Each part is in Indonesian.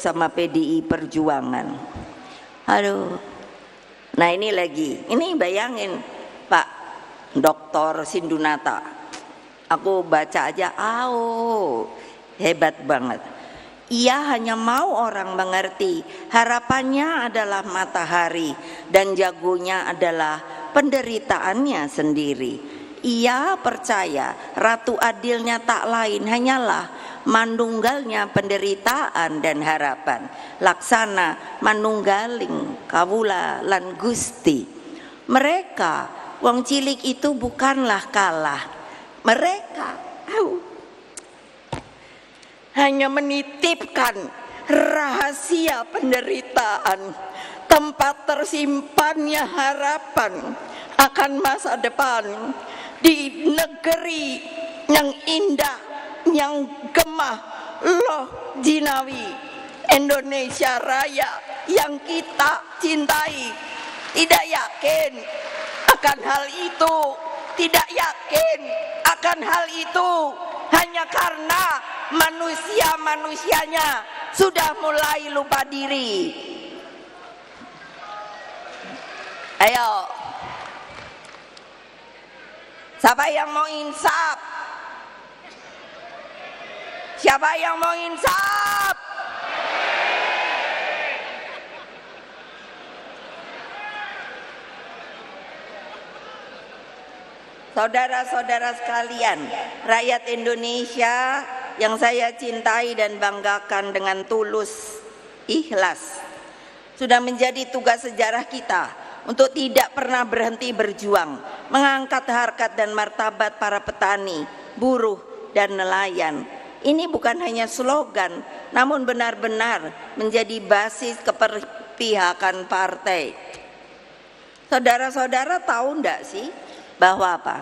sama PDI Perjuangan. Aduh. Nah ini bayangin Pak Dr. Sindunata, aku baca aja, hebat banget. Ia hanya mau orang mengerti, harapannya adalah matahari dan jagonya adalah penderitaannya sendiri. Ia percaya Ratu Adilnya tak lain hanyalah manunggalnya penderitaan dan harapan. Laksana manunggaling kawula lan Gusti. Mereka wong cilik itu bukanlah kalah. Mereka hanya menitipkan rahasia penderitaan, tempat tersimpannya harapan akan masa depan di negeri yang indah, yang gemah, loh jinawi, Indonesia Raya yang kita cintai. Tidak yakin akan hal itu, tidak yakin akan hal itu hanya karena manusia-manusianya sudah mulai lupa diri. Ayo, siapa yang mau insaf? Siapa yang mau insaf? Saudara-saudara sekalian, rakyat Indonesia yang saya cintai dan banggakan dengan tulus, ikhlas, sudah menjadi tugas sejarah kita untuk tidak pernah berhenti berjuang, mengangkat harkat dan martabat para petani, buruh, dan nelayan. Ini bukan hanya slogan, namun benar-benar menjadi basis keperpihakan partai. Saudara-saudara tahu enggak sih bahwa apa?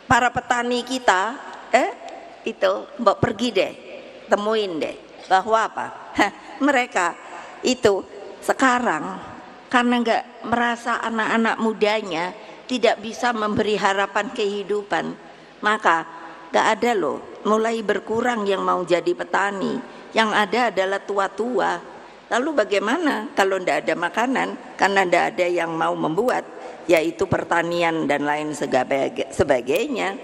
Para petani kita, itu mbak pergi deh, temuin deh, bahwa apa? Mereka itu sekarang karena enggak merasa anak-anak mudanya tidak bisa memberi harapan kehidupan, maka enggak ada loh, mulai berkurang yang mau jadi petani. Yang ada adalah tua-tua. Lalu bagaimana kalau enggak ada makanan? Karena enggak ada yang mau membuat, yaitu pertanian dan lain sebagainya.